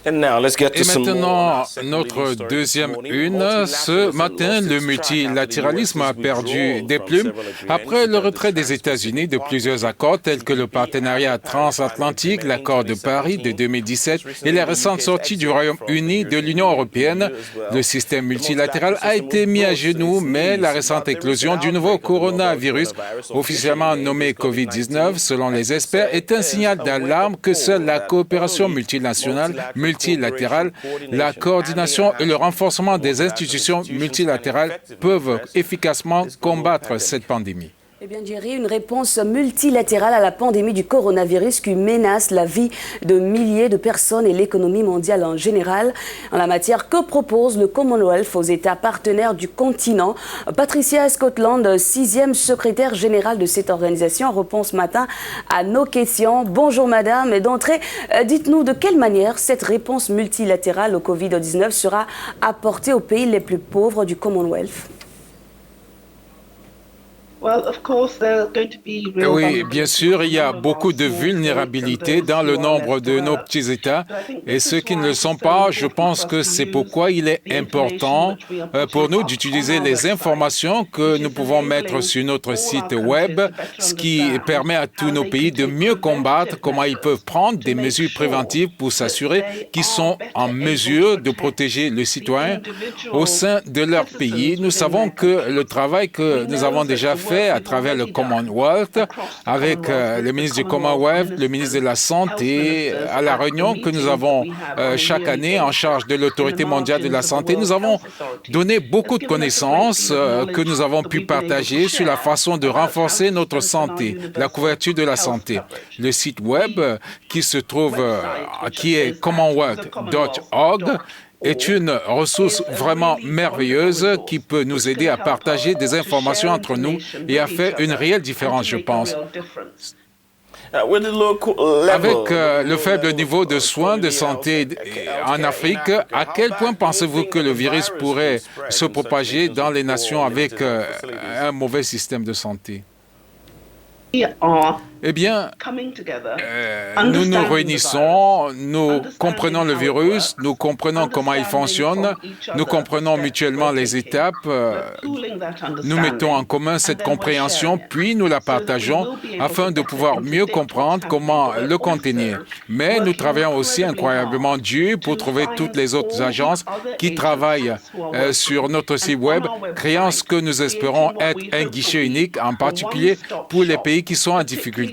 Et maintenant, notre deuxième une. Ce matin, le multilatéralisme a perdu des plumes après le retrait des États-Unis de plusieurs accords tels que le partenariat transatlantique, l'accord de Paris de 2017 et les récentes sorties du Royaume-Uni de l'Union européenne. Le système multilatéral a été mis à genoux, mais la récente éclosion du nouveau coronavirus, officiellement nommé COVID-19, selon les experts, est un signal d'alarme que seule la coopération multinationale, multilatérale, la coordination et le renforcement des institutions multilatérales peuvent efficacement combattre cette pandémie. Eh bien, Jerry, une réponse multilatérale à la pandémie du coronavirus qui menace la vie de milliers de personnes et l'économie mondiale en général. En la matière, que propose le Commonwealth aux États partenaires du continent? Patricia Scotland, 6e secrétaire générale de cette organisation, répond ce matin à nos questions. Bonjour madame, et d'entrée, dites-nous de quelle manière cette réponse multilatérale au Covid-19 sera apportée aux pays les plus pauvres du Commonwealth? Oui, bien sûr, il y a beaucoup de vulnérabilité dans le nombre de nos petits États et ceux qui ne le sont pas, je pense que c'est pourquoi il est important pour nous d'utiliser les informations que nous pouvons mettre sur notre site web, ce qui permet à tous nos pays de mieux combattre, comment ils peuvent prendre des mesures préventives pour s'assurer qu'ils sont en mesure de protéger le citoyen au sein de leur pays. Nous savons que le travail que nous avons déjà fait à travers le Commonwealth, avec le ministre du Commonwealth, le ministre de la Santé, à la réunion que nous avons chaque année en charge de l'Autorité mondiale de la santé. Nous avons donné beaucoup de connaissances que nous avons pu partager sur la façon de renforcer notre santé, la couverture de la santé. Le site web qui se trouve, qui est commonwealth.org, est une ressource vraiment merveilleuse qui peut nous aider à partager des informations entre nous et à faire une réelle différence, je pense. Avec le faible niveau de soins de santé en Afrique, à quel point pensez-vous que le virus pourrait se propager dans les nations avec un mauvais système de santé? Eh bien, nous nous réunissons, nous comprenons le virus, nous comprenons comment il fonctionne, nous comprenons mutuellement les étapes, nous mettons en commun cette compréhension, puis nous la partageons afin de pouvoir mieux comprendre comment le contenir. Mais nous travaillons aussi incroyablement dur pour trouver toutes les autres agences qui travaillent sur notre site web, créant ce que nous espérons être un guichet unique, en particulier pour les pays qui sont en difficulté.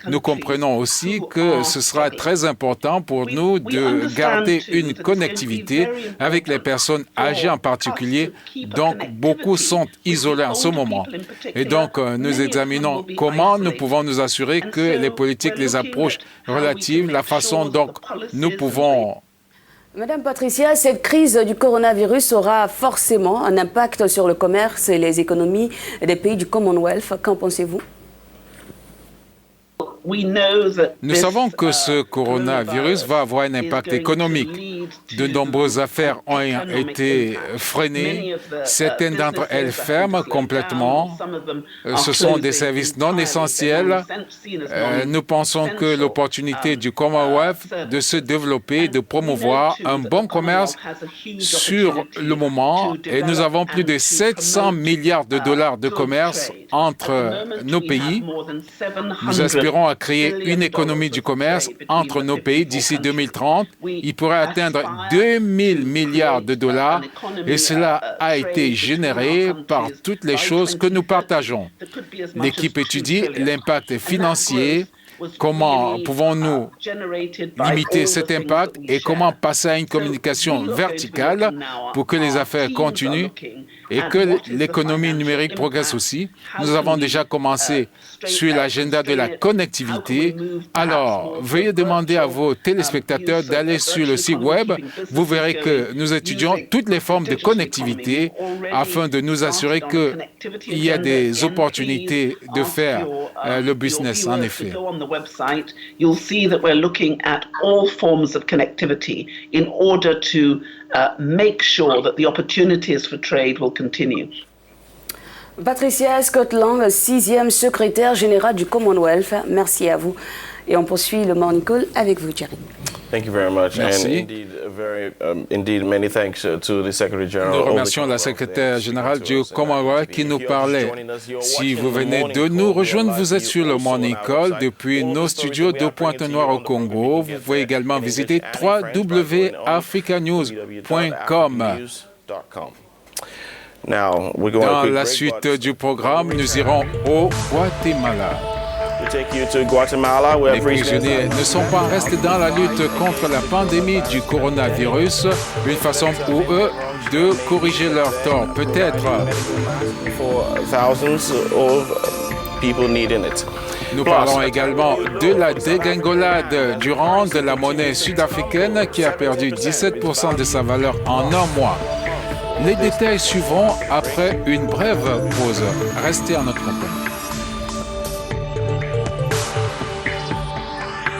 Nous comprenons aussi que ce sera très important pour nous de garder une connectivité avec les personnes âgées en particulier, donc beaucoup sont isolés en ce moment. Et donc, nous examinons comment nous pouvons nous assurer que les politiques les approches relatives, la façon dont nous pouvons... Madame Patricia, cette crise du coronavirus aura forcément un impact sur le commerce et les économies des pays du Commonwealth. Qu'en pensez-vous? Nous savons que ce coronavirus va avoir un impact économique. De nombreuses affaires ont été freinées. Certaines d'entre elles ferment complètement. Ce sont des services non essentiels. Nous pensons que l'opportunité du Commonwealth de se développer, de promouvoir un bon commerce sur le moment, et nous avons plus de 700 milliards de dollars de commerce entre nos pays. Nous aspirons à créer une économie du commerce entre nos pays d'ici 2030. Il pourrait atteindre 2000 milliards de dollars et cela a été généré par toutes les choses que nous partageons. L'équipe étudie l'impact financier. Comment pouvons-nous limiter cet impact et comment passer à une communication verticale pour que les affaires continuent et que l'économie numérique progresse aussi. Nous avons déjà commencé sur l'agenda de la connectivité. Alors, veuillez demander à vos téléspectateurs d'aller sur le site web. Vous verrez que nous étudions toutes les formes de connectivité afin de nous assurer qu'il y a des opportunités de faire le business, en effet. Website, you'll see that we're looking at all forms of connectivity in order to make sure that the opportunities for trade will continue. Patricia Scotland, 6e secrétaire générale du Commonwealth, merci à vous. Et on poursuit le Morning Call avec vous, Thierry. Thank you very much. Merci. Indeed, many thanks to the Secretary General. Nous remercions la secrétaire générale du Commonwealth qui nous parlait. Si vous venez de nous rejoindre, vous êtes sur le Morning Call depuis nos studios de Pointe-Noire au Congo. Vous pouvez également visiter www.africanews.com. Dans la suite du programme, nous irons au Guatemala. Les prisonniers ne sont pas restés dans la lutte contre la pandémie du coronavirus, une façon pour eux de corriger leur tort, peut-être. Nous parlons également de la dégringolade du rand de la monnaie sud-africaine qui a perdu 17% de sa valeur en un mois. Les détails suivront après une brève pause. Restez en notre compagnie.